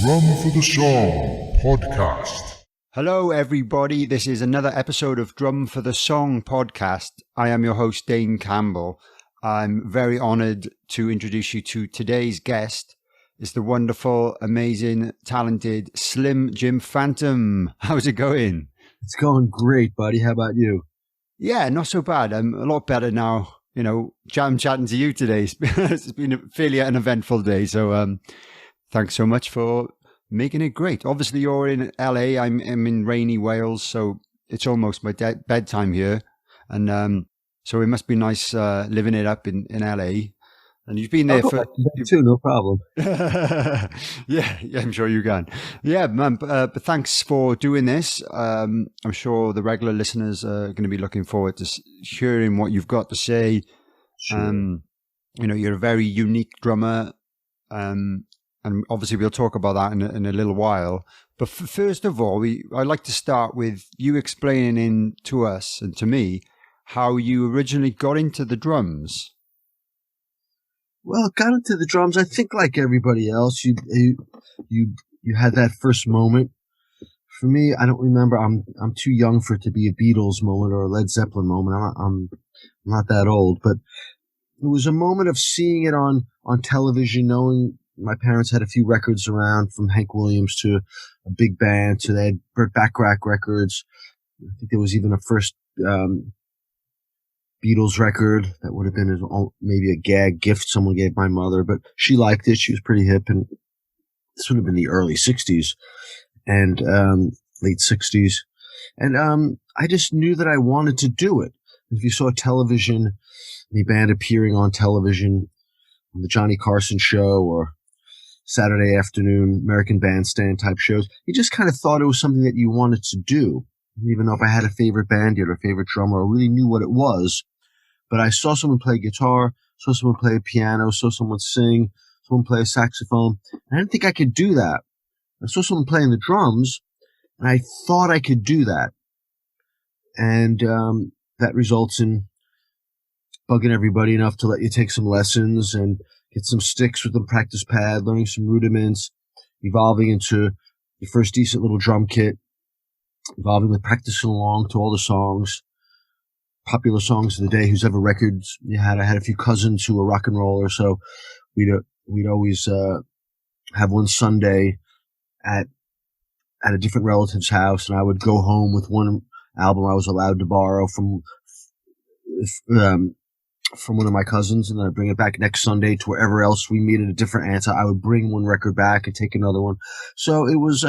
Drum for the Song podcast. Hello, everybody. This is another episode of Drum for the Song podcast. I am your host, Dane Campbell. I'm very honored to introduce you to today's guest. It's the wonderful, amazing, talented Slim Jim Phantom. How's it going? It's going great, buddy. How about you? Yeah, not so bad. I'm a lot better now. You know, chatting to you today. It's been a fairly uneventful day. So thanks so much for making it great. Obviously, you're in LA. I'm in rainy Wales, so it's almost my bedtime here. And so it must be nice living it up in LA. And you've been there for too, no problem. yeah, I'm sure you can. Yeah, man. But thanks for doing this. I'm sure the regular listeners are going to be looking forward to hearing what you've got to say. Sure. You know, you're a very unique drummer, and obviously we'll talk about that in a little while. But first of all, I'd like to start with you explaining to us and to me how you originally got into the drums. Well, got into the drums. I think like everybody else, you had that first moment. For me, I don't remember. I'm too young for it to be a Beatles moment or a Led Zeppelin moment. I'm not that old, but it was a moment of seeing it on television, knowing my parents had a few records around, from Hank Williams to a big band to they had Burt Bacharach records. I think there was even a first Beatles record that would have been maybe a gag gift someone gave my mother, but she liked it. She was pretty hip, and this would have been the early 60s and late 60s. And I just knew that I wanted to do it. If you saw television, the band appearing on television, on the Johnny Carson show or Saturday afternoon American Bandstand type shows, you just kind of thought it was something that you wanted to do. I didn't even know if I had a favorite band yet or a favorite drummer or really knew what it was. But I saw someone play guitar, saw someone play piano, saw someone sing, someone play a saxophone. And I didn't think I could do that. I saw someone playing the drums, and I thought I could do that. And that results in bugging everybody enough to let you take some lessons and get some sticks with a practice pad, learning some rudiments, evolving into your first decent little drum kit, evolving with practicing along to all the songs. Popular songs of the day, whose ever records you had. I had a few cousins who were rock and rollers, so we'd always have one Sunday at a different relative's house, and I would go home with one album I was allowed to borrow from one of my cousins, and then I'd bring it back next Sunday to wherever else we meet at a different aunt. I would bring one record back and take another one. So it was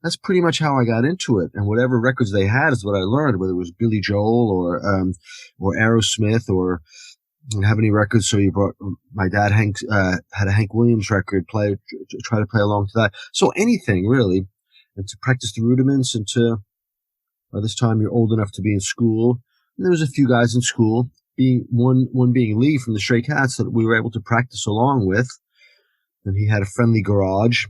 that's pretty much how I got into it. And whatever records they had is what I learned, whether it was Billy Joel or Aerosmith or didn't have any records. So my dad had a Hank Williams record, try to play along to that. So anything really, and to practice the rudiments, and by this time you're old enough to be in school. And there was a few guys in school, being Lee from the Stray Cats, that we were able to practice along with. And he had a friendly garage.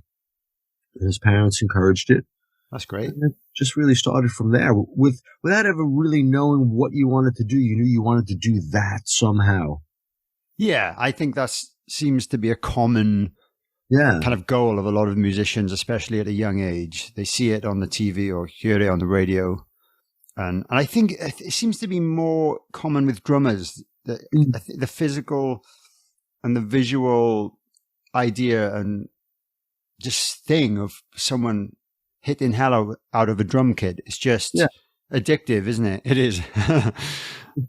His parents encouraged it. That's great. And it just really started from there. Without ever really knowing what you wanted to do, you knew you wanted to do that somehow. Yeah, I think that seems to be a common kind of goal of a lot of musicians, especially at a young age. They see it on the TV or hear it on the radio. And I think it seems to be more common with drummers. The physical and the visual idea and just thing of someone hitting hell out of a drum kit. It's just addictive, isn't it? It is.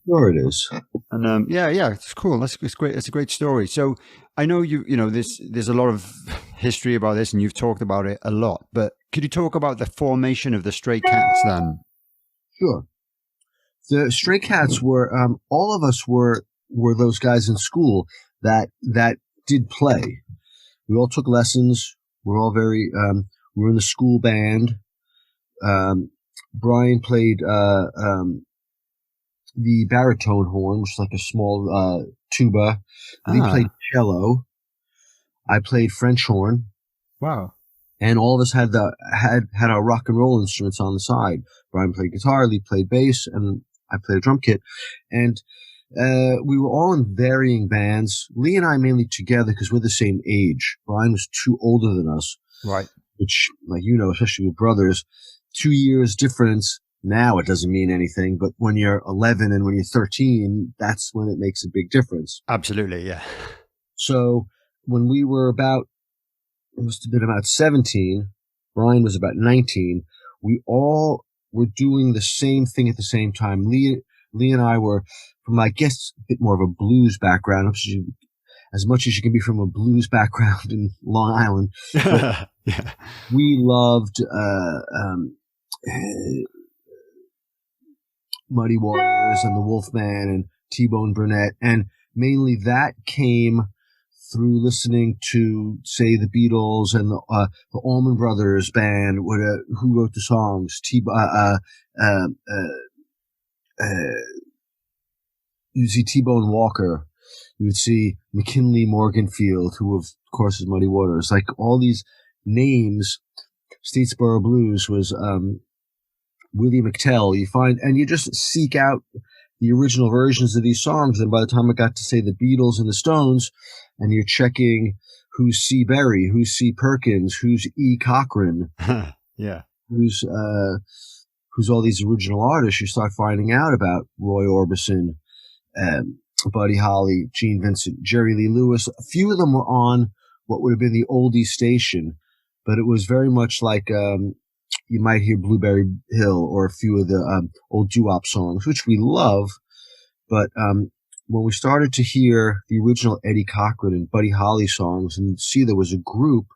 Sure it is. And it's cool. It's great. It's a great story. So I know there's a lot of history about this, and you've talked about it a lot, but could you talk about the formation of the Stray Cats then? Sure. The Stray Cats were, all of us were those guys in school that did play. We all took lessons. We're all very, we're in the school band. Brian played the baritone horn, which is like a small tuba. And he played cello. I played French horn. Wow. And all of us had our rock and roll instruments on the side. Brian played guitar, Lee played bass, and I played a drum kit. And we were all in varying bands. Lee and I mainly together because we're the same age. Brian was 2 older than us. Right. which, like, you know, especially with brothers, 2 years difference. Now it doesn't mean anything, but when you're 11 and when you're 13, that's when it makes a big difference. Absolutely, yeah. So when we were about, it must have been about 17, Brian was about 19, we all were doing the same thing at the same time. Lee and I were from, I guess, a bit more of a blues background, as much as you can be from a blues background in Long Island. Yeah. We loved Muddy Waters and the Wolfman and T-Bone Burnett, and mainly that came through listening to, say, the Beatles and the Allman Brothers Band, who wrote the songs. You see T-Bone Walker. You would see McKinley Morganfield, who of course is Muddy Waters. Like all these names, Statesboro Blues was Willie McTell. You find, and you just seek out the original versions of these songs. And by the time I got to, say, the Beatles and the Stones, and you're checking who's C. Berry, who's C. Perkins, who's E. Cochran, yeah, who's all these original artists, you start finding out about Roy Orbison, Buddy Holly, Gene Vincent, Jerry Lee Lewis. A few of them were on what would have been the oldie station, but it was very much like you might hear Blueberry Hill or a few of the old doo-wop songs, which we love. But when we started to hear the original Eddie Cochran and Buddy Holly songs and see there was a group,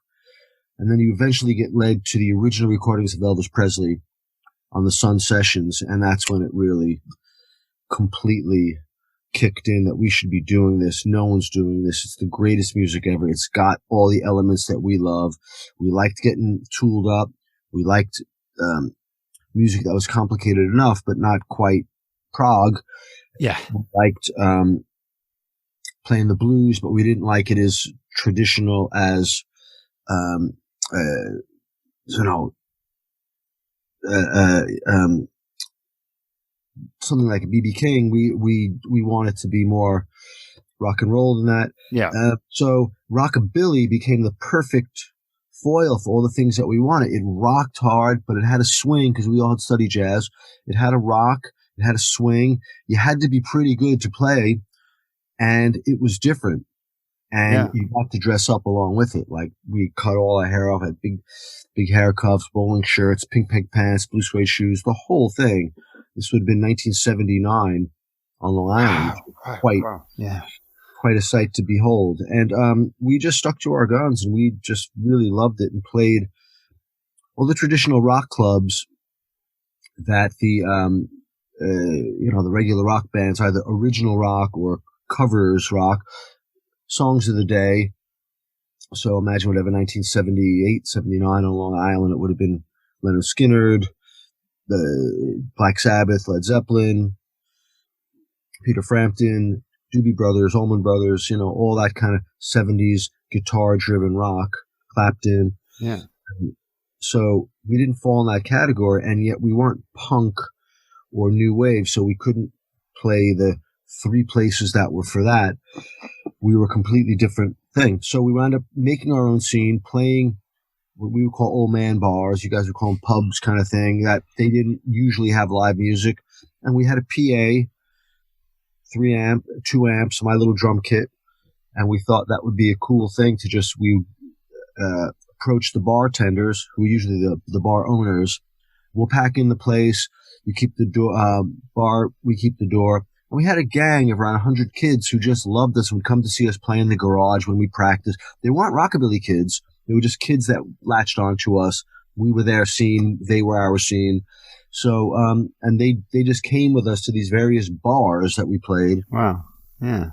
and then you eventually get led to the original recordings of Elvis Presley on the Sun Sessions, and that's when it really completely kicked in that we should be doing this. No one's doing this. It's the greatest music ever. It's got all the elements that we love. We liked getting tooled up. We liked music that was complicated enough, but not quite prog. Yeah. We liked playing the blues, but we didn't like it as traditional as, something like a B.B. King. We wanted to be more rock and roll than that. Yeah. So rockabilly became the perfect foil for all the things that we wanted. It rocked hard, but it had a swing because we all had studied jazz. It had a rock. It had a swing. You had to be pretty good to play, and it was different. And you got to dress up along with it. Like we cut all our hair off, had big hair cuffs, bowling shirts, pink pants, blue suede shoes, the whole thing. This would have been 1979 on Long Island. Quite a sight to behold. And we just stuck to our guns, and we just really loved it and played all the traditional rock clubs that the regular rock bands, either original rock or covers rock, songs of the day. So imagine whatever 1978, 79 on Long Island, it would have been Leonard Skinner, the Black Sabbath, Led Zeppelin, Peter Frampton, Doobie Brothers, Allman Brothers, all that kind of 70s guitar-driven rock, Clapton. Yeah. So we didn't fall in that category, and yet we weren't punk or new wave, so we couldn't play the three places that were for that. We were a completely different thing. So we wound up making our own scene, playing what we would call old man bars. You guys would call them pubs kind of thing, that they didn't usually have live music. And we had a PA, 3-amp, 2 amps, my little drum kit. And we thought that would be a cool thing to just, approach the bartenders, who are usually the bar owners. We'll pack in the place. We keep the door, we keep the door. And we had a gang of around 100 kids who just loved us and would come to see us play in the garage when we practiced. They weren't rockabilly kids. They were just kids that latched onto us. We were their scene. They were our scene. So, and they just came with us to these various bars that we played. Wow. Yeah.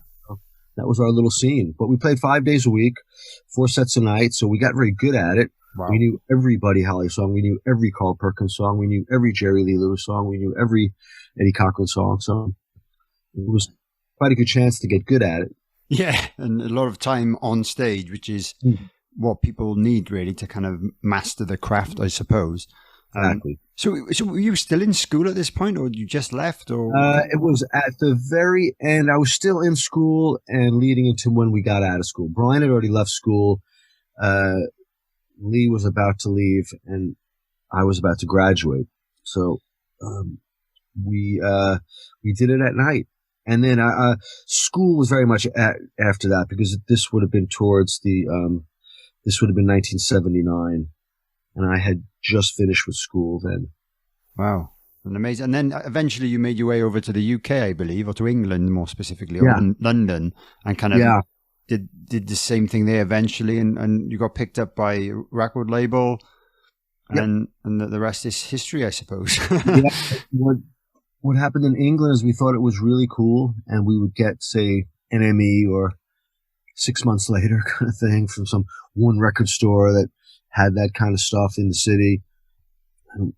That was our little scene. But we played 5 days a week, 4 sets a night. So we got very good at it. Wow. We knew every Buddy Holly song. We knew every Carl Perkins song. We knew every Jerry Lee Lewis song. We knew every Eddie Cochran song. So it was quite a good chance to get good at it. Yeah, and a lot of time on stage, which is what people need really to kind of master the craft, I suppose. Exactly. So were you still in school at this point, or you just left? Or it was at the very end. I was still in school and leading into when we got out of school. Brian had already left school. Lee was about to leave, and I was about to graduate. So we did it at night. And then school was very much after that, because this would have been this would have been 1979, and I had just finished with school then. Wow. And amazing. And then eventually you made your way over to the UK, I believe, or to England more specifically, or London, and kind of did the same thing there eventually, and you got picked up by a record label, and the rest is history, I suppose. What happened in England is we thought it was really cool, and we would get, say, an Emmy or 6 months later kind of thing from some one record store that had that kind of stuff in the city. And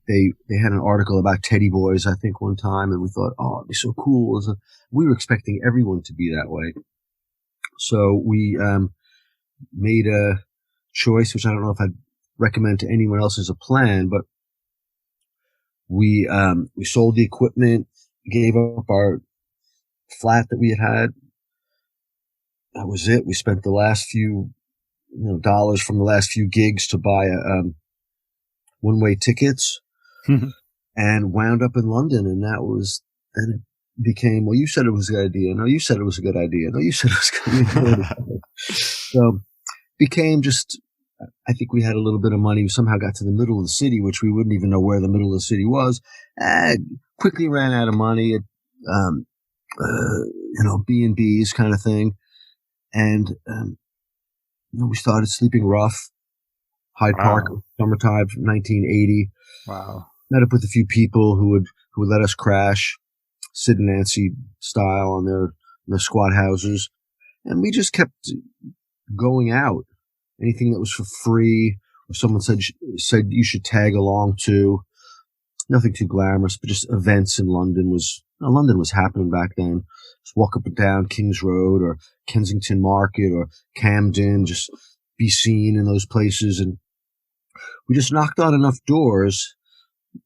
they had an article about Teddy Boys, I think, one time, and we thought, oh, it'd be so cool. We were expecting everyone to be that way. So we made a choice, which I don't know if I'd recommend to anyone else as a plan, but we sold the equipment, gave up our flat that we had. That was it. We spent the last few dollars from the last few gigs to buy one-way tickets and wound up in London. And it became, well, you said it was a good idea. No, you said it was a good idea. No, you said it was a good idea. So became just, I think we had a little bit of money. We somehow got to the middle of the city, which we wouldn't even know where the middle of the city was. Quickly ran out of money at, B&Bs kind of thing. And, we started sleeping rough. Hyde Park, summertime, 1980. Wow. Met up with a few people who would let us crash, Sid and Nancy style, on their squat houses. And we just kept going out. Anything that was for free, or someone said you should tag along to. Nothing too glamorous, but just events in London was happening back then. Just walk up and down King's Road or Kensington Market or Camden, just be seen in those places. And we just knocked on enough doors.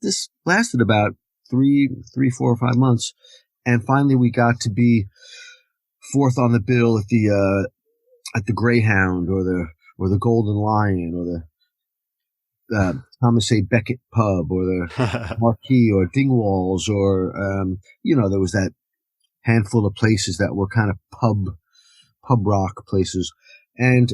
This lasted about 3, 4, or 5 months. And finally we got to be fourth on the bill at the Greyhound or the Golden Lion or the Thomas A. Beckett pub or the Marquee or Dingwalls or, there was that handful of places that were kind of pub rock places. And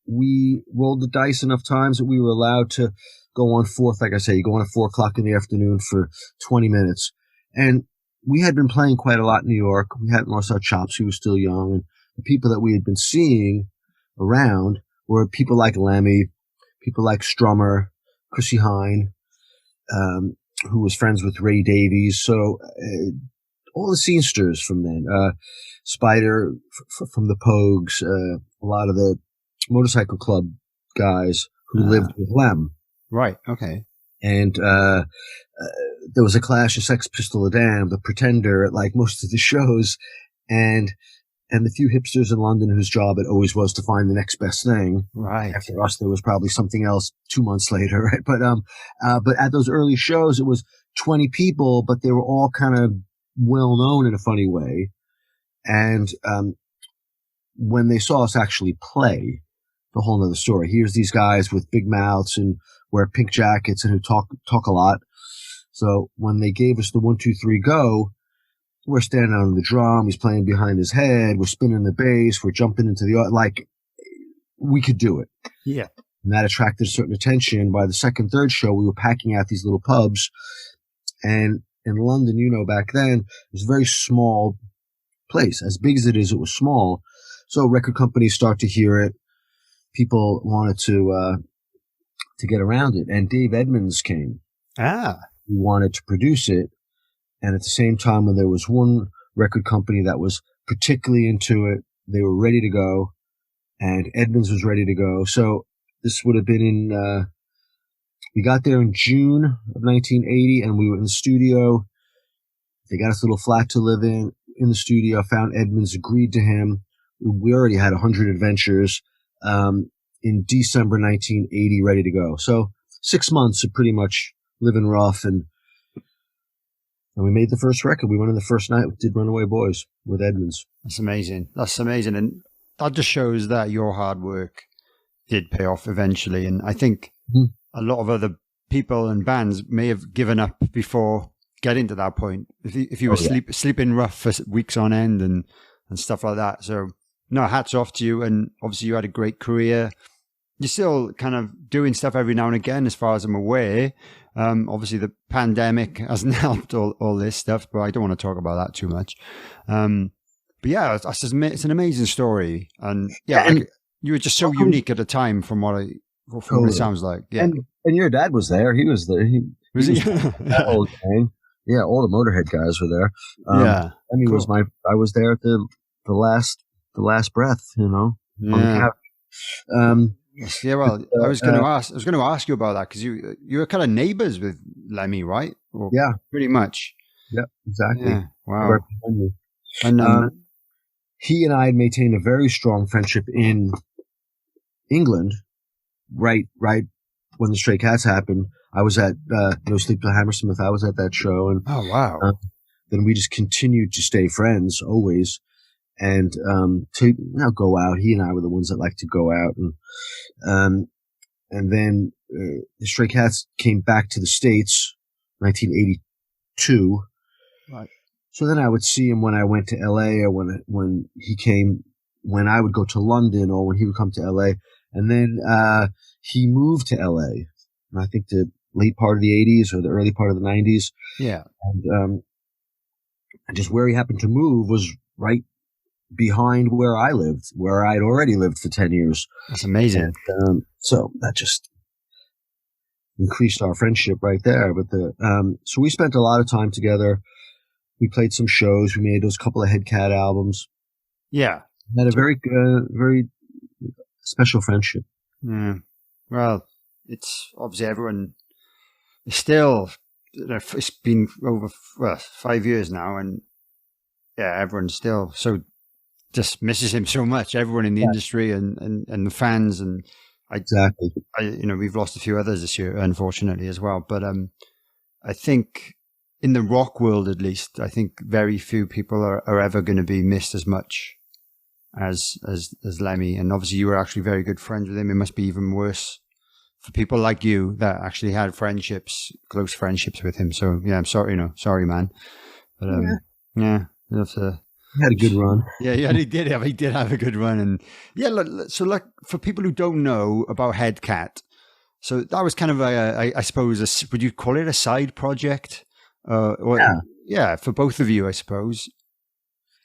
we rolled the dice enough times that we were allowed to go on fourth. Like I say, you go on at 4:00 in the afternoon for 20 minutes. And we had been playing quite a lot in New York. We hadn't lost our chops. We were still young. And the people that we had been seeing around were people like Lemmy, people like Strummer, Chrissy Hine, who was friends with Ray Davies. So all the scenesters from then, Spider from the Pogues, a lot of the motorcycle club guys who lived with Lem. Right. Okay. And there was a clash of Sex Pistol Damn, the Pretender, at like most of the shows, and the few hipsters in London whose job it always was to find the next best thing. Right. After us, there was probably something else 2 months later, right? But at those early shows, it was 20 people, but they were all kind of well known in a funny way. And when they saw us actually play, the whole nother story. Here's these guys with big mouths and wear pink jackets and who talk a lot. So when they gave us the 1, 2, 3 go, we're standing on the drum. He's playing behind his head. We're spinning the bass. We're jumping into like we could do it. Yeah. And that attracted a certain attention. By the second, third show, we were packing out these little pubs. And in London, back then, it was a very small place. As big as it is, it was small. So record companies start to hear it. People wanted to get around it. And Dave Edmunds came. He wanted to produce it. And at the same time, when there was one record company that was particularly into it, they were ready to go. And Edmunds was ready to go. So this would have been we got there in June of 1980, and we were in the studio. They got us a little flat to live in the studio. Found Edmunds, agreed to him. We already had 100 adventures in December 1980, ready to go. So 6 months of pretty much living rough, and we made the first record. We went in the first night, did Runaway Boys with Edmunds. That's amazing. And that just shows that your hard work did pay off eventually. And I think a lot of other people and bands may have given up before getting to that point. If you were sleeping rough for weeks on end and stuff like that. So no, hats off to you. And obviously you had a great career. You're still kind of doing stuff every now and again, as far as I'm aware. Obviously the pandemic hasn't helped all this stuff, but I don't want to talk about that too much. But yeah, it's an amazing story. And you were just so unique at the time from what it sounds like. Yeah. And your dad was there. He was there. He was that old gang. Yeah, all the Motorhead guys were there. And he was I was there at the last breath, on the couch. Yeah, well, I was going to ask you about that because you were kind of neighbours with Lemmy, right? Or pretty much. Yeah, exactly. Yeah. Wow. And he and I had maintained a very strong friendship in England. Right when the Stray Cats happened, I was at No Sleep Till Hammersmith. I was at that show, and oh wow! Then we just continued to stay friends always. And to go out, he and I were the ones that like to go out, and then the Stray Cats came back to the States, 1982. Right. So then I would see him when I went to LA, or when he came, when I would go to London, or when he would come to LA, and then he moved to LA, and I think the late part of the 80s or the early part of the 90s. Yeah, and just where he happened to move was right behind where I lived, where I'd already lived for 10 years. That's amazing. And, so that just increased our friendship right there. But so we spent a lot of time together. We played some shows. We made those couple of HeadCat albums. Yeah. Had a very special friendship. Yeah. Well, it's obviously everyone is still, it's been over 5 years now, and everyone's still so just misses him so much. Everyone in the industry and the fans, and exactly. We've lost a few others this year, unfortunately, as well. But I think in the rock world, at least, I think very few people are ever going to be missed as much as Lemmy. And obviously, you were actually very good friends with him. It must be even worse for people like you that actually had close friendships with him. So yeah, I'm sorry, sorry, man. But you have to. He had a good run. Yeah, he did have a good run. And so for people who don't know about HeadCat, so that was kind of I suppose, would you call it a side project? For both of you, I suppose.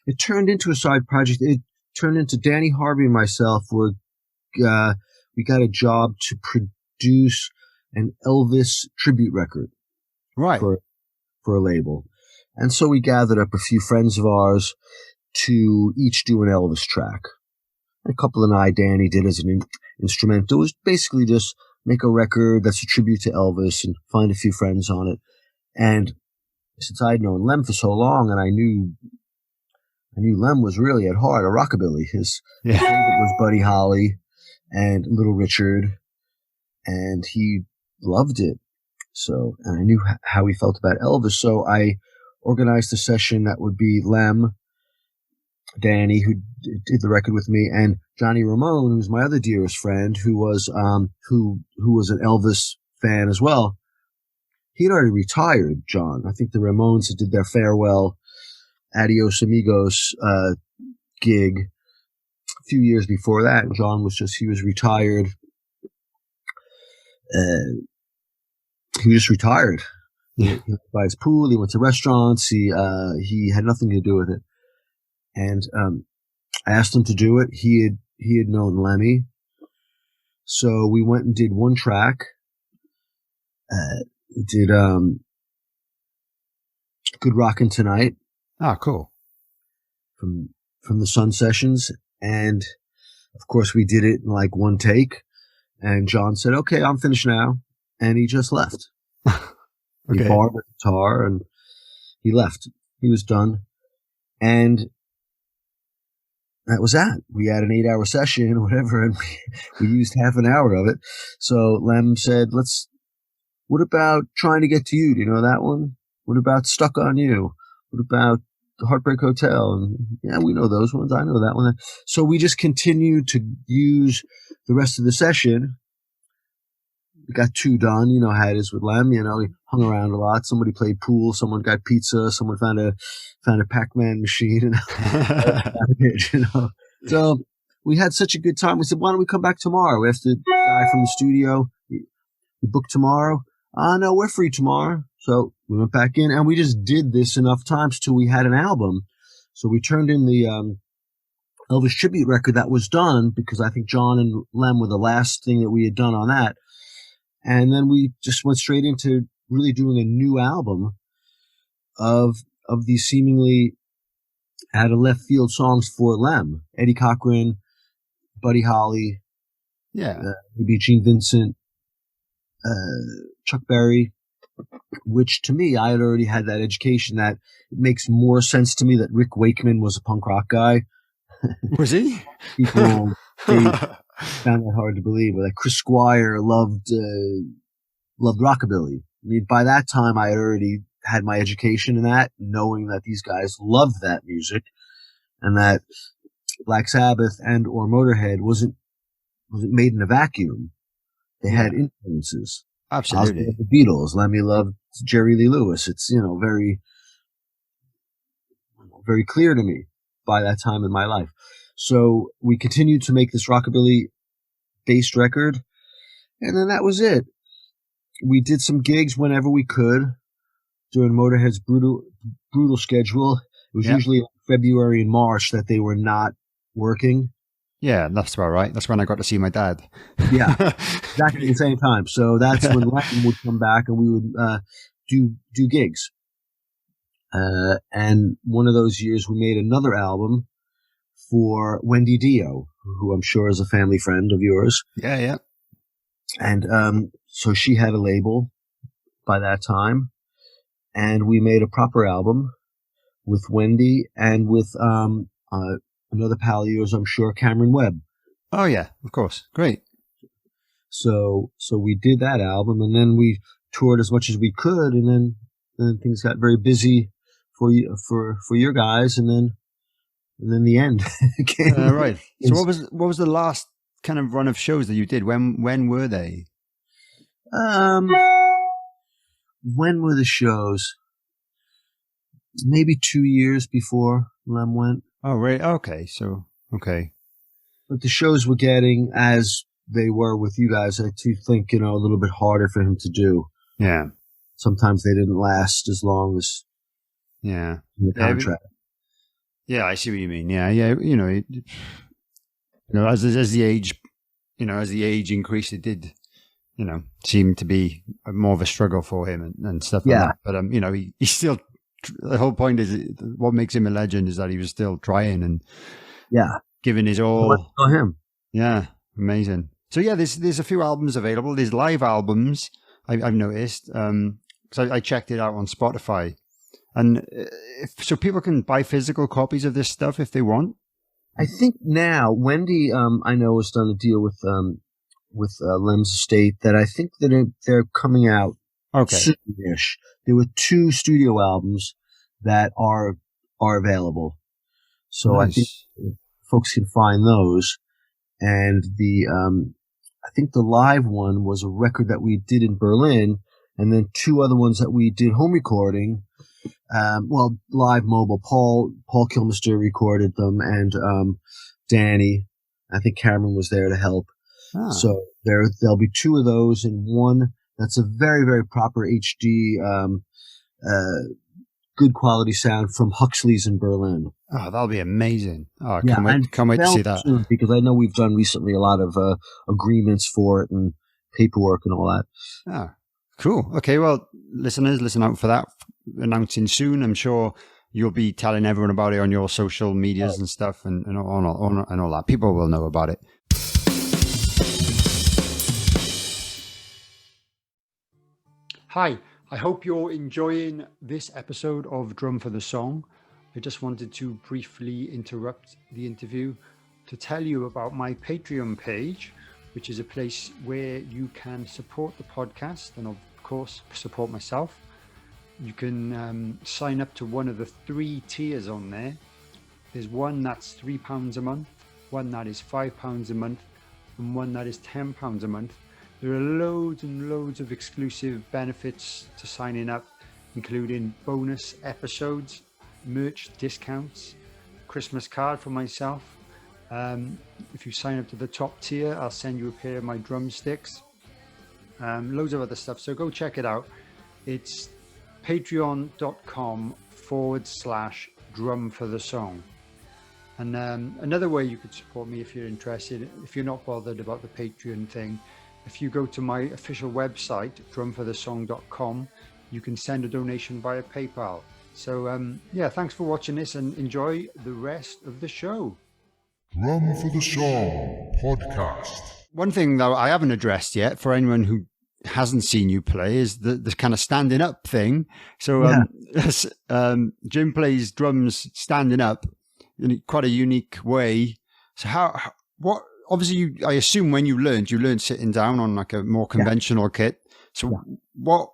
It turned into a side project. It turned into Danny, Harvey, and myself we got a job to produce an Elvis tribute record. Right. For a label. And so we gathered up a few friends of ours to each do an Elvis track. A couple and Danny did as an instrumental. It was basically just make a record that's a tribute to Elvis and find a few friends on it. And since I'd known Lem for so long, and I knew Lem was really at heart a rockabilly. His favorite was Buddy Holly and Little Richard, and he loved it. So, and I knew how he felt about Elvis. So I organized a session that would be Lem, Danny, who did the record with me, and Johnny Ramone, who was my other dearest friend, who was an Elvis fan as well. He'd already retired, John. I think the Ramones did their farewell Adios Amigos gig a few years before that. And John he was retired. He was just retired. Yeah. He went by his pool. He went to restaurants. He had nothing to do with it. And I asked him to do it. He had known Lemmy, so we went and did one track. We did "Good Rockin' Tonight." Ah, cool. From the Sun Sessions, and of course we did it in like one take. And John said, "Okay, I'm finished now," and he just left. Okay. He borrowed the guitar and he left. He was done. And that was that. We had an 8-hour session or whatever, and we used half an hour of it. So Lem said, what about Trying to Get to You? Do you know that one? What about Stuck on You? What about Heartbreak Hotel, and yeah, we know those ones. I know that one. So we just continued to use the rest of the session. We got 2 done. You know how it is with Lem. We hung around a lot. Somebody played pool. Someone got pizza. Someone found a Pac-Man machine. So we had such a good time. We said, why don't we come back tomorrow? We asked the guy from the studio. We booked tomorrow. No, we're free tomorrow. So we went back in, and we just did this enough times till we had an album. So we turned in the Elvis tribute record that was done, because I think John and Lem were the last thing that we had done on that. And then we just went straight into really doing a new album of these seemingly out of left field songs for Lem. Eddie Cochran, Buddy Holly, maybe Gene Vincent, Chuck Berry, which to me, I had already had that education that it makes more sense to me that Rick Wakeman was a punk rock guy. Was he? People found that hard to believe. But like Chris Squire loved rockabilly. I mean, by that time, I had already had my education in that, knowing that these guys loved that music, and that Black Sabbath and or Motorhead wasn't made in a vacuum. They had influences. Absolutely. The Beatles. Lemmy loved Jerry Lee Lewis. It's, very, very clear to me by that time in my life. So we continued to make this rockabilly based record, and then that was it. We did some gigs whenever we could during Motorhead's brutal schedule. It was usually February and March that they were not working. Yeah, that's about right. That's when I got to see my dad. Yeah, exactly the same time. So that's when Lennon would come back, and we would do gigs. And one of those years, we made another album for Wendy Dio, who I'm sure is a family friend of yours. Yeah. And so she had a label by that time, and we made a proper album with Wendy and with another pal of yours, I'm sure, Cameron Webb. Oh yeah, of course. Great. So we did that album, and then we toured as much as we could, and then things got very busy for you, for your guys, and then the end came. Right. So what was the last kind of run of shows that you did? When were they? When were the shows? Maybe 2 years before Lem went. Oh, right. Okay. So, okay. But the shows were getting, as they were with you guys, I do think, a little bit harder for him to do. Yeah. Sometimes they didn't last as long as the contract. Yeah, I see what you mean. Yeah. As the age, as the age increased, it did, seem to be more of a struggle for him and stuff like that. But, he still, the whole point is what makes him a legend is that he was still trying and giving his all. For him. Yeah. Amazing. So yeah, there's a few albums available. There's live albums I've noticed. So I checked it out on Spotify, and so people can buy physical copies of this stuff if they want. I think now Wendy, I know, has done a deal with Lem's estate that I think that they're coming out soon-ish. There were 2 studio albums that are available, so nice. I think folks can find those. And I think the live one was a record that we did in Berlin, and then 2 other ones that we did home recording. Live mobile. Paul Kilmister recorded them, and Danny. I think Cameron was there to help. Ah. So there'll be 2 of those, and one that's a very, very proper HD, good quality sound from Huxley's in Berlin. Oh, that'll be amazing! Oh, I can't wait to see that. Soon, because I know we've done recently a lot of agreements for it and paperwork and all that. Oh, cool. Okay, well, listeners, listen out for that. Announcing soon. I'm sure you'll be telling everyone about it on your social medias and stuff and all that. People will know about it. Hi, I hope you're enjoying this episode of Drum for the Song. I just wanted to briefly interrupt the interview to tell you about my Patreon page, which is a place where you can support the podcast and, of course, support myself. you can sign up to one of the 3 tiers on there. There's one that's £3 a month, one that is £5 a month, and one that is £10 a month. There are loads and loads of exclusive benefits to signing up, including bonus episodes, merch discounts, Christmas card for myself. If you sign up to the top tier, I'll send you a pair of my drumsticks. Loads of other stuff. So go check it out. It's patreon.com/drum for the song. And another way you could support me if you're interested, if you're not bothered about the Patreon thing, if you go to my official website, drumforthesong.com, you can send a donation via PayPal. So thanks for watching this and enjoy the rest of the show. Drum for the Song podcast. One thing though I haven't addressed yet for anyone who hasn't seen you play is the kind of standing up thing. So Jim plays drums standing up in quite a unique way. So what obviously I assume when you learned sitting down on like a more conventional kit. So what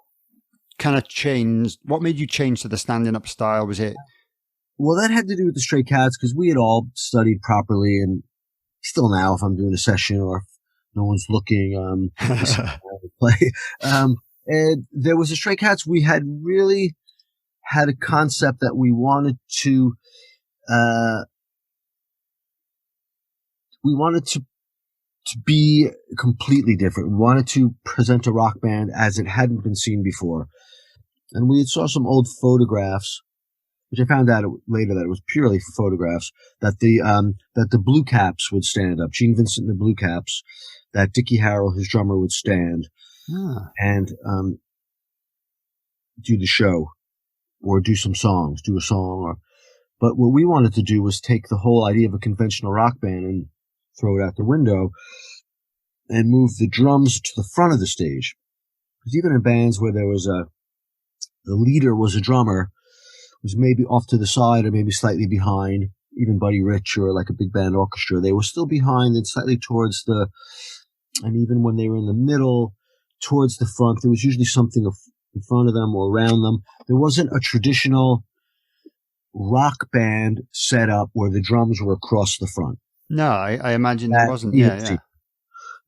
kind of changed? What made you change to the standing up style? Was it? Well, that had to do with the Stray Cats because we had all studied properly, and still now, if I'm doing a session or if no one's looking, play. And there was a Stray Cats. We had really had a concept that we wanted to be completely different. We wanted to present a rock band as it hadn't been seen before. And we saw some old photographs, which I found out later that it was purely for photographs, that the Blue Caps would stand up. Gene Vincent and the Blue Caps, that Dickie Harrell, his drummer, would stand and do the show or do some songs, do a song. But what we wanted to do was take the whole idea of a conventional rock band and throw it out the window and move the drums to the front of the stage. Because even in bands where there was the leader was a drummer, was maybe off to the side or maybe slightly behind, even Buddy Rich or like a big band orchestra, they were still behind and slightly towards and even when they were in the middle, towards the front, there was usually something in front of them or around them. There wasn't a traditional rock band setup where the drums were across the front. No, I imagine there wasn't.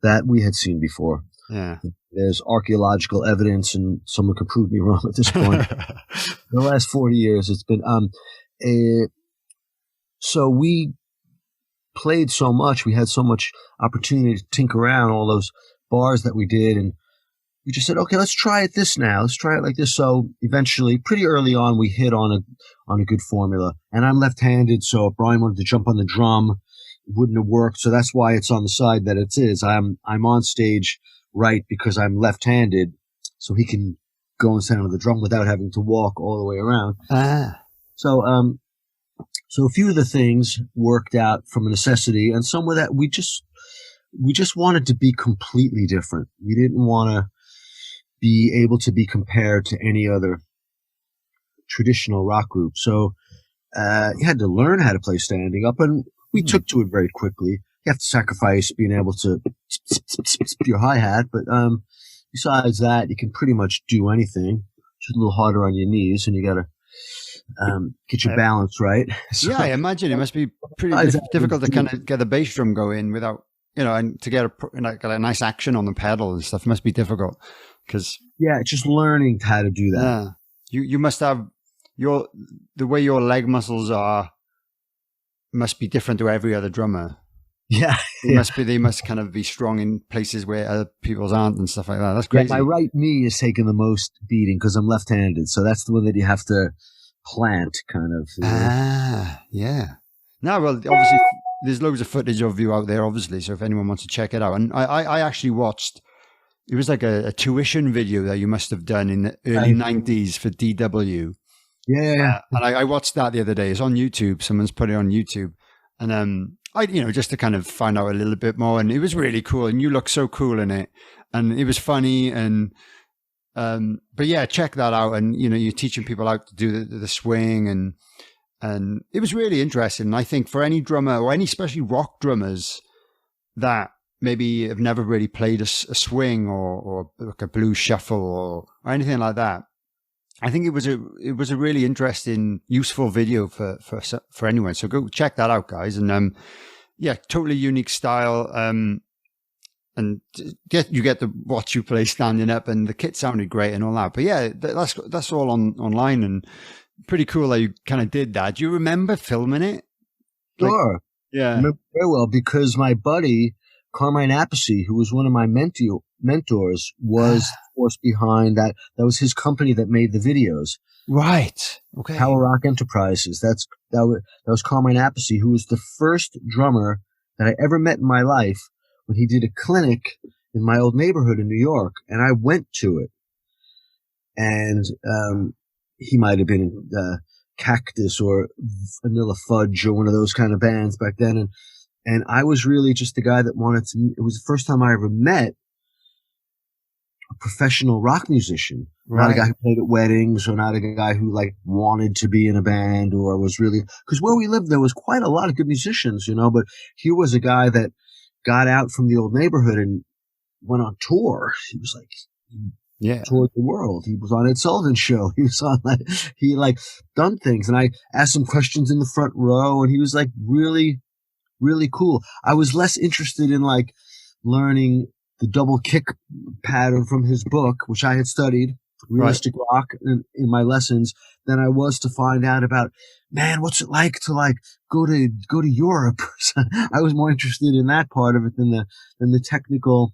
That we had seen before. Yeah. There's archaeological evidence, and someone could prove me wrong at this point. The last 40 years, it's been so we played so much. We had so much opportunity to tinker around all those bars that we did, and we just said, okay, let's try it this now. Let's try it like this. So eventually, pretty early on, we hit on a good formula. And I'm left-handed, so if Brian wanted to jump on the drum, it wouldn't have worked. So that's why it's on the side that it is. I'm on stage right because I'm left-handed, so he can go and stand on the drum without having to walk all the way around. So a few of the things worked out from a necessity, and some of that we just wanted to be completely different. We didn't want to be able to be compared to any other traditional rock group. So you had to learn how to play standing up, and we took to it very quickly. You have to sacrifice being able to your hi-hat, but besides that, you can pretty much do anything. Just a little harder on your knees, and you got to get your balance right. So, I imagine it must be pretty difficult to kind of get the bass drum going without, and to get a nice action on the pedal and stuff must be difficult. Just learning how to do that. Yeah. You must have the way your leg muscles are must be different to every other drummer. Yeah. They must kind of be strong in places where other people's aren't and stuff like that. That's crazy. Yeah, my right knee is taking the most beating because I'm left-handed. So that's the one that you have to plant kind of. Yeah. No, well, obviously there's loads of footage of you out there, obviously. So if anyone wants to check it out. And I actually watched, it was like a tuition video that you must have done in the early 90s for DW. Yeah. And I watched that the other day. It's on YouTube. Someone's put it on YouTube. And I just to kind of find out a little bit more. And it was really cool. And you look so cool in it. And it was funny. And but yeah, check that out. And you're teaching people how to do the swing, and it was really interesting. And I think for any drummer or any especially rock drummers that maybe have never really played a swing or like a blues shuffle or anything like that, I think it was a really interesting, useful video for anyone. So go check that out, guys. And yeah, totally unique style. And you get to watch you play standing up, and the kit sounded great and all that. But yeah, that's all online, and pretty cool that you kind of did that. Do you remember filming it? Sure. Yeah. I remember very well, because my buddy Carmine Appice, who was one of my mentors, was the force behind that. That was his company that made the videos. Right. Okay. Power Rock Enterprises. That was Carmine Appice, who was the first drummer that I ever met in my life, when he did a clinic in my old neighborhood in New York, and I went to it. And he might have been in Cactus or Vanilla Fudge or one of those kind of bands back then. And I was really just the guy that wanted to. It was the first time I ever met a professional rock musician. Right. Not a guy who played at weddings, or not a guy who like wanted to be in a band, or was really, because where we lived there was quite a lot of good musicians, but here was a guy that got out from the old neighborhood and went on tour. He was like, toured the world. He was on Ed Sullivan's show. He was on he done things. And I asked him questions in the front row, and he was like really, really cool. I was less interested in like learning the double kick pattern from his book, which I had studied, Realistic Rock, in my lessons, than I was to find out about, man, what's it like to like go to Europe. I was more interested in that part of it than the technical.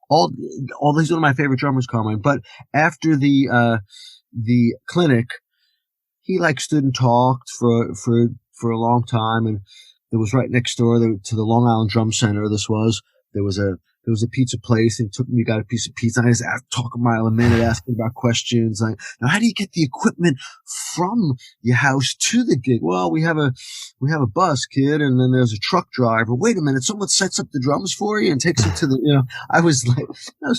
All these one of my favorite drummers, Carmine. But after the clinic, he like stood and talked for a long time, and it was right next door to the Long Island Drum Center. There was a pizza place, and we got a piece of pizza. And I just talk a mile a minute, asking about questions. Like, now, how do you get the equipment from your house to the gig? Well, we have a bus, kid, and then there's a truck driver. Wait a minute, someone sets up the drums for you and takes it to the. I was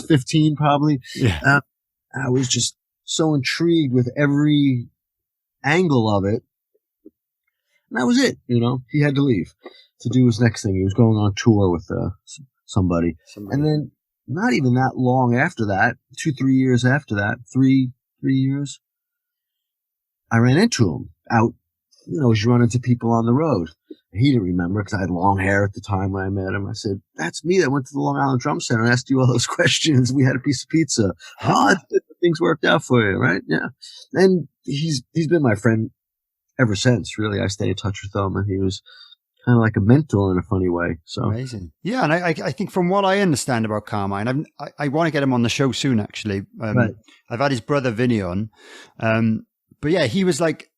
15 probably. Yeah. I was just so intrigued with every angle of it, and that was it. He had to leave to do his next thing. He was going on tour with somebody. And then not even that long after that, 2-3 years after that, 3 years, I ran into him out, as you run into people on the road. He didn't remember, because I had long hair at the time when I met him. I said, that's me that went to the Long Island Drum Center and asked you all those questions. We had a piece of pizza. Oh, things worked out for you, right? Yeah. And he's been my friend ever since, really. I stay in touch with him, and he was kind of like a mentor in a funny way. So amazing. Yeah. And I think from what I understand about Carmine, I want to get him on the show soon, actually. Right. I've had his brother Vinny on. But yeah, he was like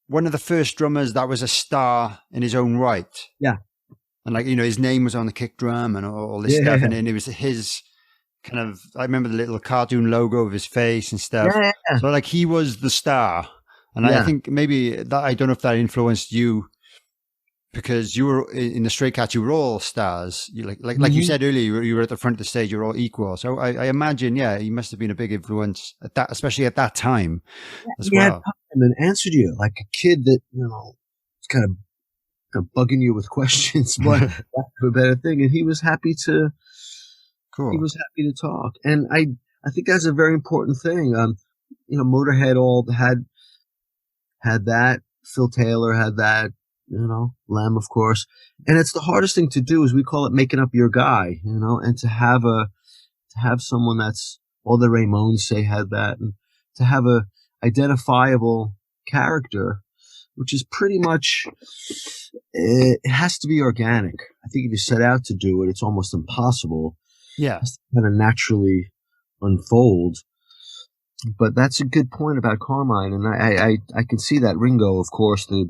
one of the first drummers that was a star in his own right. Yeah. And his name was on the kick drum and all this stuff. And it was his kind of, I remember the little cartoon logo of his face and stuff. Yeah. So he was the star. And I think maybe that, I don't know if that influenced you, because you were in the Stray Cats, you were all stars. You like you said earlier, you were at the front of the stage. You're all equal. So I imagine, he must have been a big influence at that, especially at that time as well. And then answered you like a kid that is kind of bugging you with questions, but that's a better thing. And he was happy to. Cool. He was happy to talk, and I think that's a very important thing. Motorhead all had that. Phil Taylor had that. Lem, of course. And it's the hardest thing to do, is we call it making up your guy, and to have someone that's, all the Ramones say had that, and to have a identifiable character, which is pretty much, it has to be organic. I think if you set out to do it, it's almost impossible. Yeah. It has to kind of naturally unfold. But that's a good point about Carmine, and I can see that. Ringo, of course, the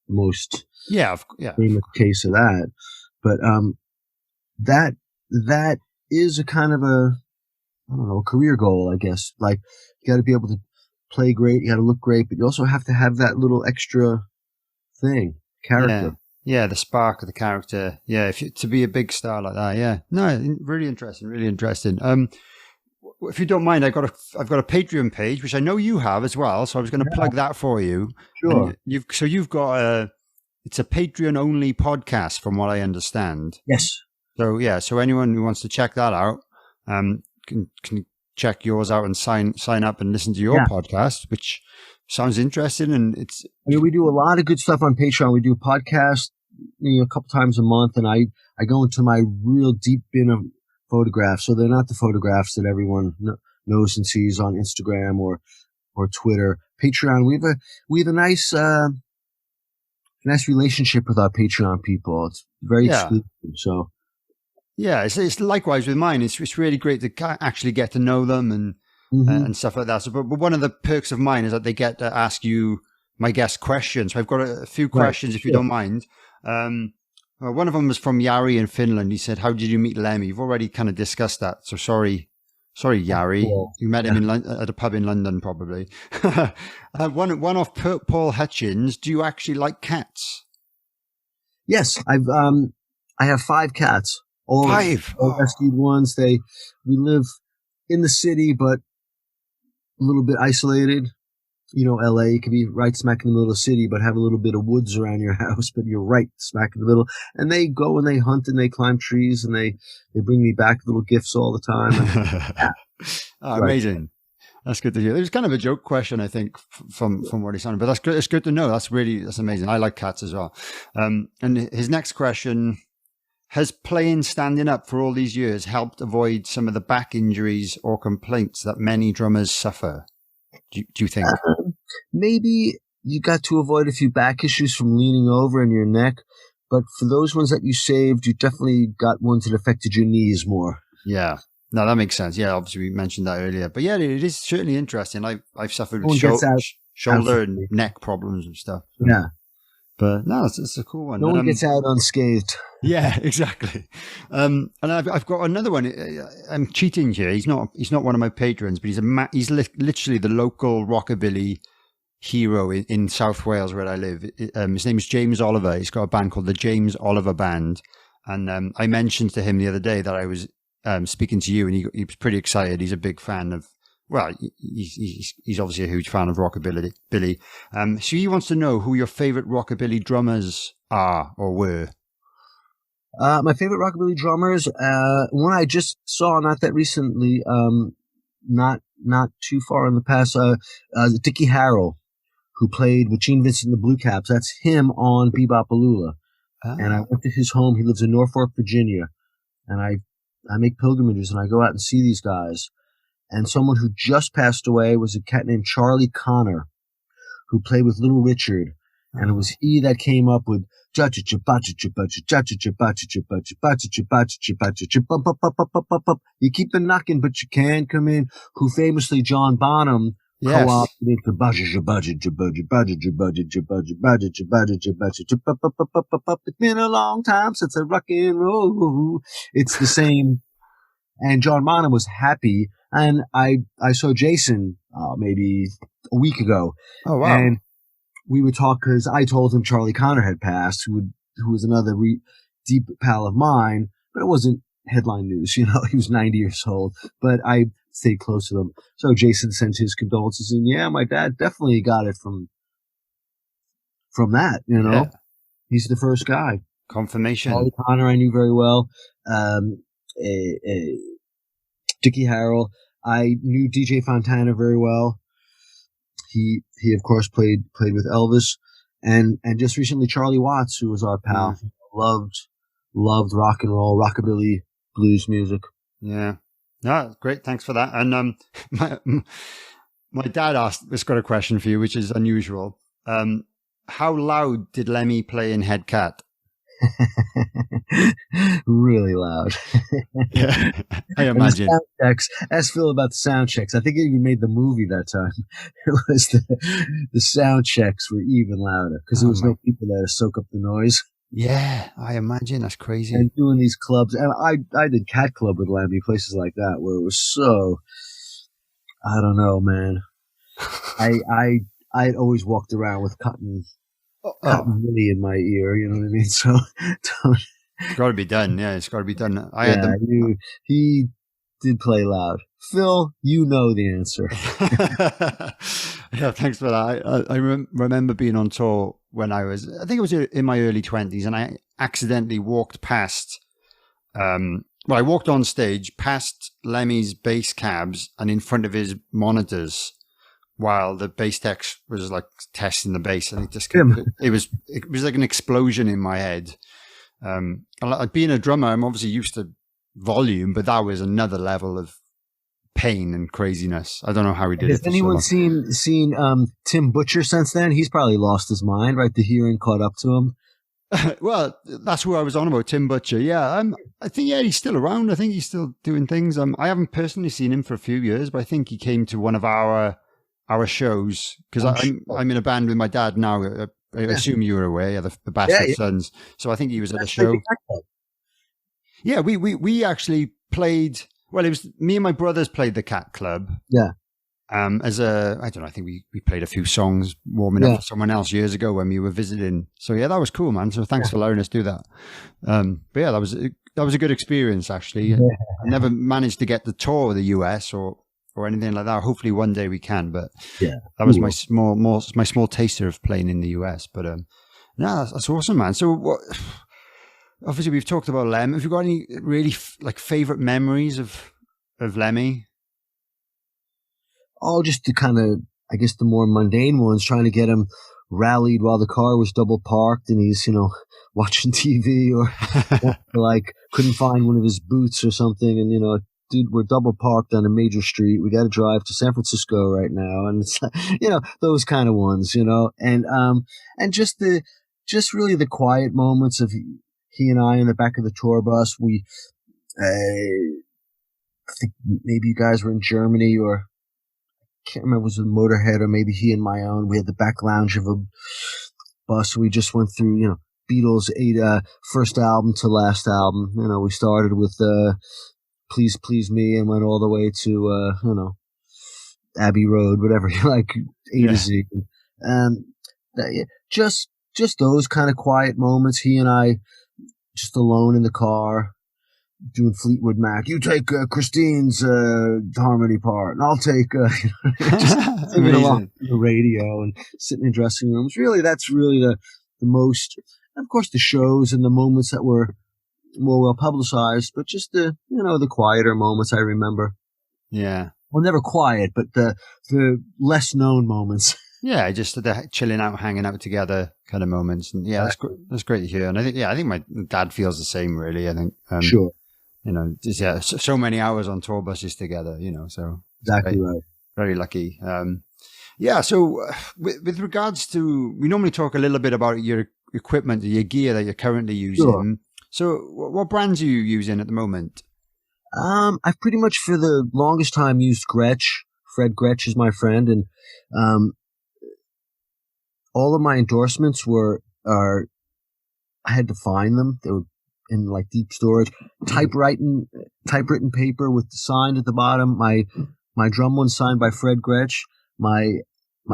most famous case of that, but that is a kind of a career goal, I guess. Like, you got to be able to play great, you got to look great, but you also have to have that little extra thing, character. Yeah, the spark of the character. Yeah, to be a big star like that. Yeah, no, really interesting. If you don't mind, I've got a Patreon page, which I know you have as well. So I was going to plug that for you. Sure. You've got it's a Patreon only podcast, from what I understand. Yes. So anyone who wants to check that out, can check yours out and sign up and listen to your podcast, which sounds interesting. And we do a lot of good stuff on Patreon. We do a podcast, a couple times a month, and I go into my real deep bin of photographs. So they're not the photographs that everyone knows and sees on Instagram or Twitter. Patreon, we have a nice relationship with our Patreon people. It's very exclusive. So yeah, it's likewise with mine. It's really great to actually get to know them and stuff like that. So, but one of the perks of mine is that they get to ask you, my guest, questions. So I've got a few questions, if you don't mind. Well, one of them was from Yari in Finland. He said, "How did you meet Lemmy?" You've already kind of discussed that, so sorry, Yari. Cool. You met him at a pub in London, probably. One off Paul Hutchins. Do you actually like cats? Yes, I have 5 cats. All rescued ones. We live in the city, but a little bit isolated. LA could be right smack in the middle of the city, but have a little bit of woods around your house, but you're right smack in the middle. And they go and they hunt and they climb trees and they bring me back little gifts all the time. Amazing. That's good to hear. It was kind of a joke question, I think, from what he sounded, but that's good. It's good to know. That's amazing. I like cats as well. And his next question: has playing standing up for all these years helped avoid some of the back injuries or complaints that many drummers suffer? Do you think? Maybe you got to avoid a few back issues from leaning over in your neck, but for those ones that you saved, you definitely got ones that affected your knees more. Yeah. No, that makes sense. Yeah, obviously we mentioned that earlier. But yeah, it is certainly interesting. I've suffered with shoulder and neck problems and stuff. So. Yeah. But no, it's a cool one. No one gets out unscathed. Yeah, exactly. And I've got another one. I'm cheating here. He's not one of my patrons, but he's literally the local rockabilly hero in South Wales where I live. His name is James Oliver. He's got a band called the James Oliver Band. And I mentioned to him the other day that I was speaking to you, and he was pretty excited. He's a big fan of. Well, he's obviously a huge fan of rockabilly. So he wants to know who your favorite rockabilly drummers are or were. My favorite rockabilly drummers, one I just saw not that recently, not too far in the past, Dickie Harrell, who played with Gene Vincent and the Blue Caps. That's him on Bebop-A-Lula. And I went to his home. He lives in Norfolk, Virginia. And I make pilgrimages and I go out and see these guys. And someone who just passed away was a cat named Charlie Connor, who played with Little Richard. And it was he that came up with you keep on knocking, but you can't come in, who famously John Bonham co-opted into it's been a long time since I rock and roll. It's the same. And John Bonham was happy. And I saw Jason maybe a week ago. Oh, wow. And we would talk because I told him Charlie Connor had passed, who was another deep pal of mine, but it wasn't headline news. He was 90 years old, but I stayed close to them. So Jason sent his condolences, and yeah, my dad definitely got it from that. Yeah. He's the first guy. Confirmation. Charlie Connor I knew very well. Dickie Harrell. I knew DJ Fontana very well. He of course played with Elvis, and just recently Charlie Watts, who was our pal, loved rock and roll, rockabilly, blues music. Yeah, no, great, thanks for that. And my dad has got a question for you, which is unusual. How loud did Lemmy play in HeadCat? Really loud. Yeah, I imagine. Sound checks. Ask Phil about the sound checks. I think it even made the movie that time. It was the sound checks were even louder because there was no people there to soak up the noise. Yeah, I imagine. That's crazy. And doing these clubs, and I did Cat Club with Lemmy, places like that where it was so. I don't know, man. I always walked around with cotton really in my ear, you know what I mean? So it's got to be done. Yeah, it's got to be done. He did play loud. Phil, you know the answer. Yeah, thanks for that. I remember being on tour when I think it was in my early 20s, and I accidentally walked past Well, I walked on stage past Lemmy's bass cabs and in front of his monitors while the bass tech was like testing the bass, and it was like an explosion in my head. Being a drummer, I'm obviously used to volume, but that was another level of pain and craziness. I don't know how he did it. Has anyone seen Tim Butcher since then? He's probably lost his mind, right? The hearing caught up to him. Well, that's who I was on about, Tim Butcher. Yeah, I think he's still around. I think he's still doing things. I haven't personally seen him for a few years, but I think he came to one of our shows because I'm in a band with my dad now. I assume you were aware, the Bastard Sons. So I think he was at a show. Yeah, we actually played. Well, it was me and my brothers played the Cat Club. Yeah. I don't know, I think we played a few songs warming up for someone else years ago when we were visiting. So yeah, that was cool, man. So thanks for allowing us to do that. But yeah, that was a good experience actually. Yeah. I never managed to get the tour of the US or anything like that. Hopefully one day we can, but that was my small taster of playing in the US. But that's awesome, man. So obviously we've talked about Lem. Have you got any really favorite memories of Lemmy? Oh, just the kind of, I guess, the more mundane ones, trying to get him rallied while the car was double parked and he's, watching TV or like couldn't find one of his boots or something. And, dude, we're double parked on a major street. We got to drive to San Francisco right now. And it's, those kind of ones, and just really the quiet moments of he and I in the back of the tour bus. I think maybe you guys were in Germany or, can't remember if it was with Motorhead or maybe he and my own. We had the back lounge of a bus. We just went through, Beatles' first album to last album. We started with Please Please Me and went all the way to, Abbey Road, whatever you like, A to Z. Just those kind of quiet moments. He and I just alone in the car, doing Fleetwood Mac. You take Christine's harmony part, and I'll take just singing along the radio and sitting in dressing rooms. Really, that's really the most. And of course, the shows and the moments that were more well publicized, but just the the quieter moments I remember. Yeah. Well, never quiet, but the less known moments. Yeah, just the chilling out, hanging out together kind of moments, and that's great to hear. And I think my dad feels the same. Really, I think sure. So many hours on tour buses together, so exactly right. Very lucky. So with regards to, we normally talk a little bit about your equipment, your gear that you're currently using. Sure. So what brands are you using at the moment? I've pretty much for the longest time used Gretsch. Fred Gretsch is my friend, and all of my endorsements I had to find them. They were in like deep storage, typewritten paper with the sign at the bottom. My drum one's signed by Fred Gretsch. My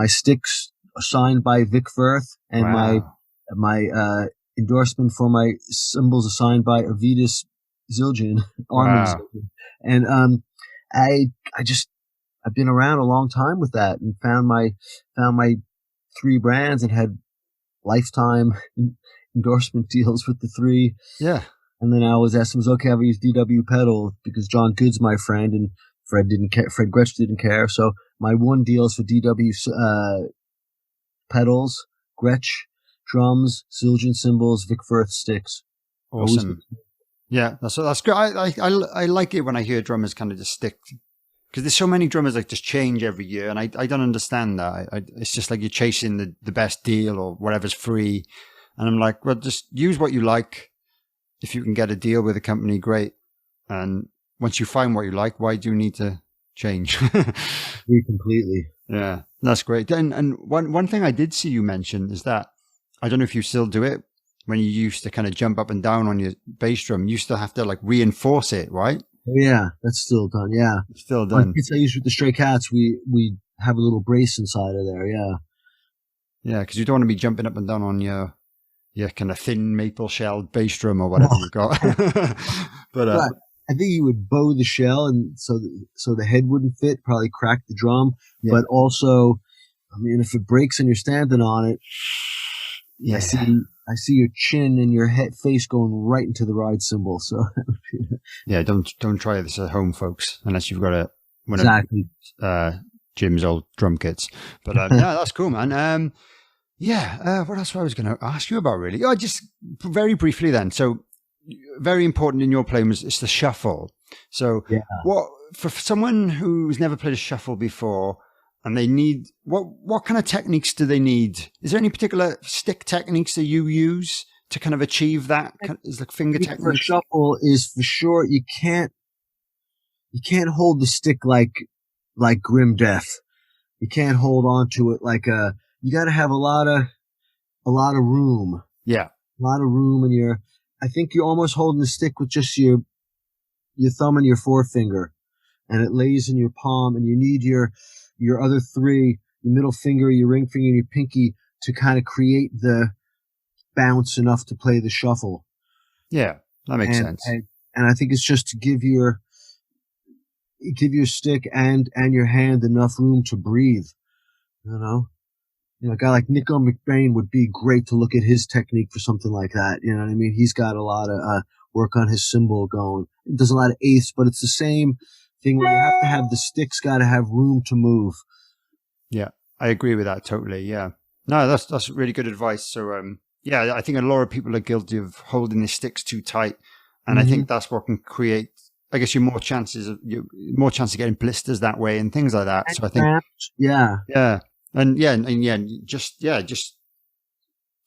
sticks are signed by Vic Firth, and my endorsement for my cymbals are signed by Avitas Zildjian, Armin Zildjian. And I've been around a long time with that, and found my 3 brands and had lifetime endorsement deals with the 3. Yeah. And then I always asked him, okay, I've used DW pedal because John Good's my friend and Fred didn't care. Fred Gretsch didn't care. So my one deal is for DW pedals, Gretsch drums, Zildjian cymbals, Vic Firth sticks. Awesome. Yeah, that's good. I like it when I hear drummers kind of just stick, because there's so many drummers that just change every year, and I don't understand that. It's just like you're chasing the best deal or whatever's free, and I'm like, well, just use what you like. If you can get a deal with a company, great. And once you find what you like, why do you need to change? Completely. Yeah, that's great. And one thing I did see you mention is that, I don't know if you still do it, when you used to kind of jump up and down on your bass drum, you still have to like reinforce it, right? Yeah, that's still done. Yeah, it's still done. It's I use with the Stray Cats. We have a little brace inside of there. Yeah, yeah, because you don't want to be jumping up and down on your kind of thin maple shelled bass drum or whatever you've got. But I think you would bow the shell, and so the head wouldn't fit. Probably crack the drum, but also, I mean, if it breaks and you're standing on it. Yeah, I see your chin and your face going right into the ride cymbal. So yeah, don't try this at home, folks, unless you've got exactly Jim's old drum kits. But no, that's cool, man. What else was I was going to ask you about, really? Just very briefly then. So very important in your playing is the shuffle. So what for someone who's never played a shuffle before, and they need what kind of techniques do they need? Is there any particular stick techniques that you use to kind of achieve that? Is the finger technique? For shuffle is for sure you can't hold the stick like grim death. You can't hold on to it like you got to have a lot of room. Yeah, a lot of room, and I think you're almost holding the stick with just your thumb and your forefinger, and it lays in your palm, and you need your other three, your middle finger, your ring finger, and your pinky to kind of create the bounce enough to play the shuffle. Yeah, that makes sense. And I think it's just to give your stick and your hand enough room to breathe. You know, a guy like Nico McBain would be great to look at his technique for something like that. You know what I mean? He's got a lot of work on his cymbal going. He does a lot of eighths, but it's the same thing where you have to have the sticks got to have room to move. Yeah, I agree with that totally. Yeah, no, that's really good advice. So I think a lot of people are guilty of holding the sticks too tight, and I think that's what can create, I guess, more chance of getting blisters that way and things like that. So I think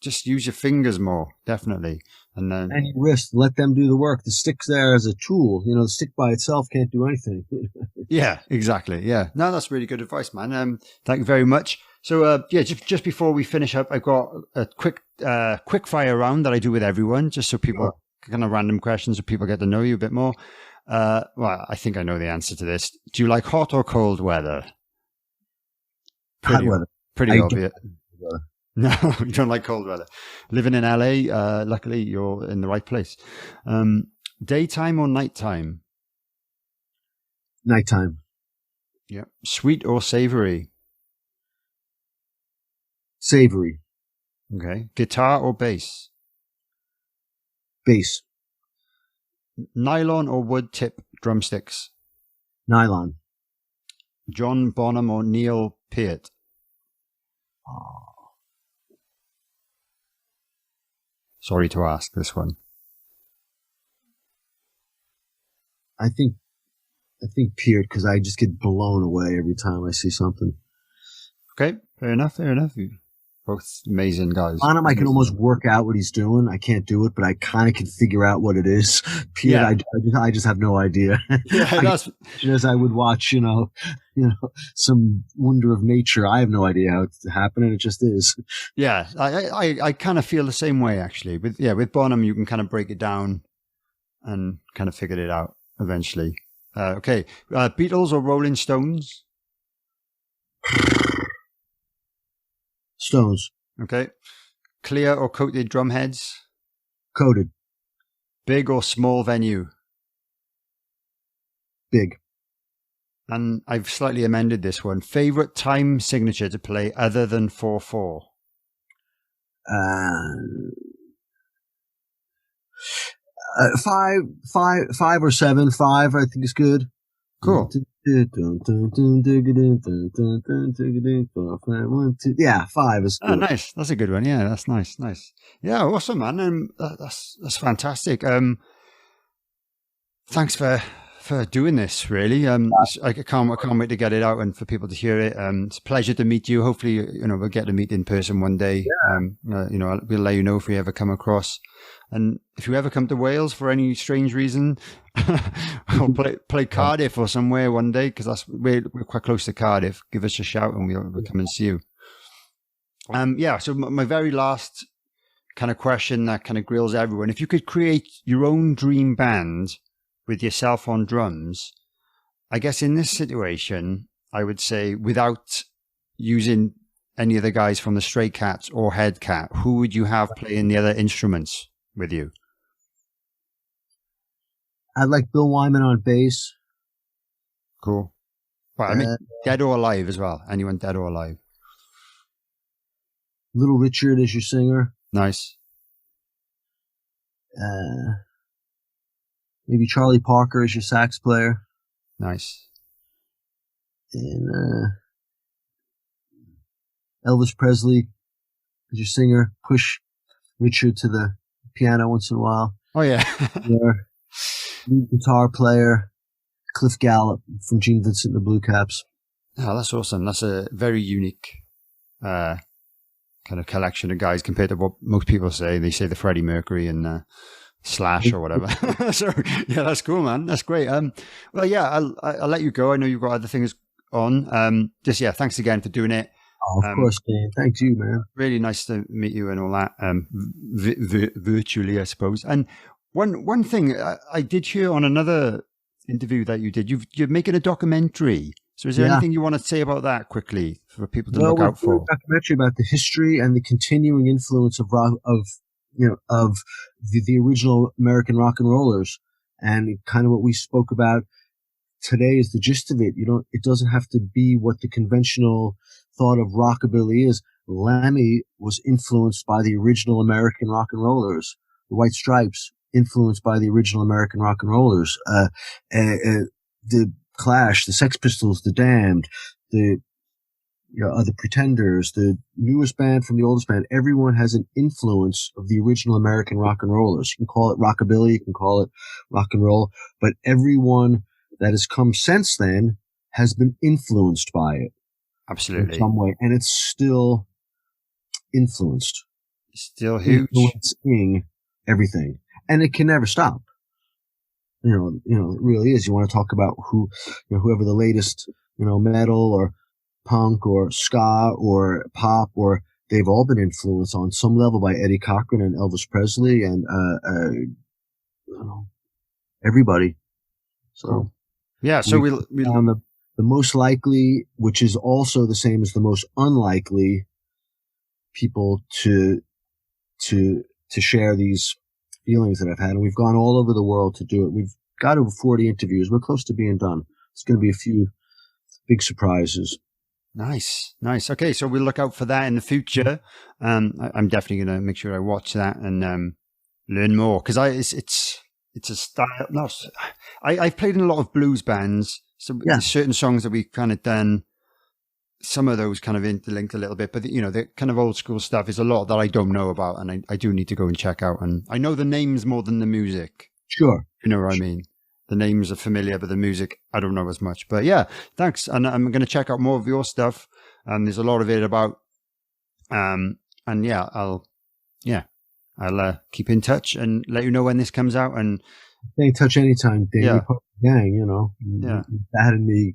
just use your fingers more, definitely. And your wrist, let them do the work. The stick's there as a tool. The stick by itself can't do anything. Yeah, exactly. Yeah. No, that's really good advice, man. Thank you very much. So, just before we finish up, I've got a quick fire round that I do with everyone, just so people kind of random questions so people get to know you a bit more. Well, I think I know the answer to this. Do you like hot or cold weather? Hot weather. Pretty obvious. No, you don't like cold weather. Living in LA, luckily you're in the right place. Daytime or nighttime? Nighttime. Yeah. Sweet or savory? Savory. Okay. Guitar or bass? Bass. Nylon or wood tip drumsticks? Nylon. John Bonham or Neil Peart? Sorry to ask this one. I think Peart, because I just get blown away every time I see something. Okay, fair enough. Both amazing guys. Bonham, I can almost work out what he's doing. I can't do it, but I kind of can figure out what it is. Peart, I just have no idea. Yeah, as I would watch, some wonder of nature. I have no idea how it's happening. It just is. Yeah, I kind of feel the same way actually. With Bonham, you can kind of break it down and kind of figure it out eventually. Okay, Beatles or Rolling Stones? Stones. Okay. Clear or coated drum heads? Coated. Big or small venue? Big. And I've slightly amended this one. Favorite time signature to play other than 4/4? 5 or 7. 5, I think is good. Cool. Yeah, 5 is good. Oh, nice. That's a good one. Yeah, that's nice. Yeah, awesome, man. That's fantastic. Thanks for doing this. Really, I can't wait to get it out and for people to hear it. It's a pleasure to meet you. Hopefully, we'll get to meet in person one day. Yeah. We'll let you know if we ever come across. And if you ever come to Wales for any strange reason, or play Cardiff or somewhere one day, because we're quite close to Cardiff, give us a shout and we'll come and see you. So my very last kind of question that kind of grills everyone: if you could create your own dream band with yourself on drums, I guess in this situation, I would say without using any of the guys from the Stray Cats or HeadCat, who would you have playing the other instruments with you? I'd like Bill Wyman on bass. Cool. Well, I mean, dead or alive as well. Anyone dead or alive? Little Richard as your singer. Nice. maybe Charlie Parker as your sax player. Nice. And Elvis Presley as your singer. Push Richard to the piano once in a while. Oh, yeah. Lead guitar player, Cliff Gallup from Gene Vincent and the Blue Caps. Oh, that's awesome. That's a very unique kind of collection of guys compared to what most people say. They say the Freddie Mercury and Slash or whatever. So, yeah, that's cool, man. That's great. Well, yeah, I'll let you go. I know you've got other things on. Thanks again for doing it. Oh, of course, Dan. Thanks you, man. Really nice to meet you and all that, virtually, I suppose. And one thing I did hear on another interview that you did, you're making a documentary. So is there anything you want to say about that quickly for people to look out for? A documentary about the history and the continuing influence of the original American rock and rollers, and kind of what we spoke about today is the gist of it. It doesn't have to be what the conventional thought of rockabilly is. Lemmy was influenced by the original American rock and rollers. The White Stripes influenced by the original American rock and rollers. The Clash, the Sex Pistols, the Damned, the Pretenders, the newest band from the oldest band. Everyone has an influence of the original American rock and rollers. You can call it rockabilly, you can call it rock and roll, but everyone that has come since then has been influenced by it. Absolutely. In some way. And it's still influenced. Still huge. Influencing everything. And it can never stop. It really is. You want to talk about whoever the latest, metal or punk or ska or pop, or they've all been influenced on some level by Eddie Cochran and Elvis Presley and everybody. So yeah, so we'll on the most likely, which is also the same as the most unlikely people to share these feelings that I've had, and we've gone all over the world to do it. We've got over 40 interviews. We're close to being done. It's going to be a few big surprises. Nice. Okay, so we'll look out for that in the future. I'm definitely going to make sure I watch that and learn more, because it's a style. I've played in a lot of blues bands, so there's certain songs that we've kind of done. Some of those kind of interlinked a little bit, but the kind of old school stuff is a lot that I don't know about, and I do need to go and check out. And I know the names more than the music. Sure. You know what I mean? The names are familiar, but the music, I don't know as much. But yeah, thanks. And I'm going to check out more of your stuff. There's a lot of it about, and yeah, I'll keep in touch and let you know when this comes out. And stay in touch anytime, Dave. Yeah. Gang, Yeah. That and me,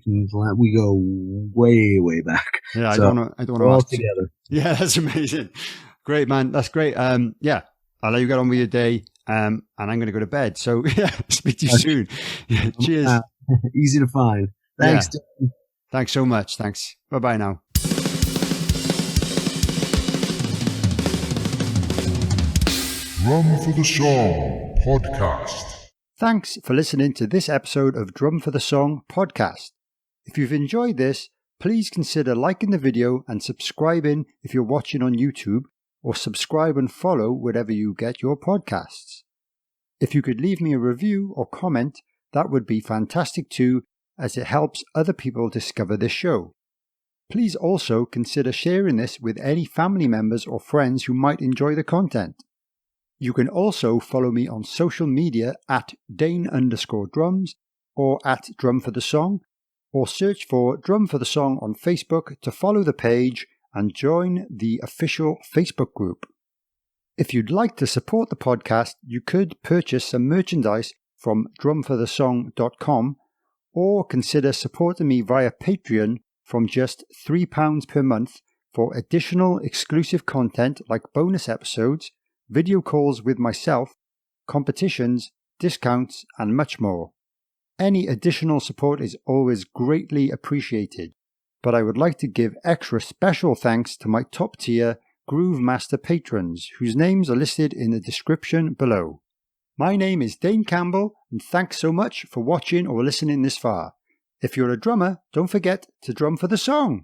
we go way, way back. Yeah, so I don't want to all ask together. Yeah, that's amazing. Great, man. That's great. Yeah, I'll let you get on with your day. And I'm going to go to bed. So yeah, speak to you soon. Yeah, cheers. Easy to find. Thanks. Yeah. Thanks so much. Thanks. Bye-bye now. Drum for the Song podcast. Thanks for listening to this episode of Drum for the Song podcast. If you've enjoyed this, please consider liking the video and subscribing if you're watching on YouTube, or subscribe and follow wherever you get your podcasts. If you could leave me a review or comment, that would be fantastic too, as it helps other people discover this show. Please also consider sharing this with any family members or friends who might enjoy the content. You can also follow me on social media at Dane_drums or at Drum for the Song, or search for Drum for the Song on Facebook to follow the page and join the official Facebook group. If you'd like to support the podcast, you could purchase some merchandise from drumforthesong.com, or consider supporting me via Patreon from just £3 per month for additional exclusive content like bonus episodes, video calls with myself, competitions, discounts, and much more. Any additional support is always greatly appreciated, but I would like to give extra special thanks to my top tier Groove Master patrons, whose names are listed in the description below. My name is Dane Campbell, and thanks so much for watching or listening this far. If you're a drummer, don't forget to drum for the song.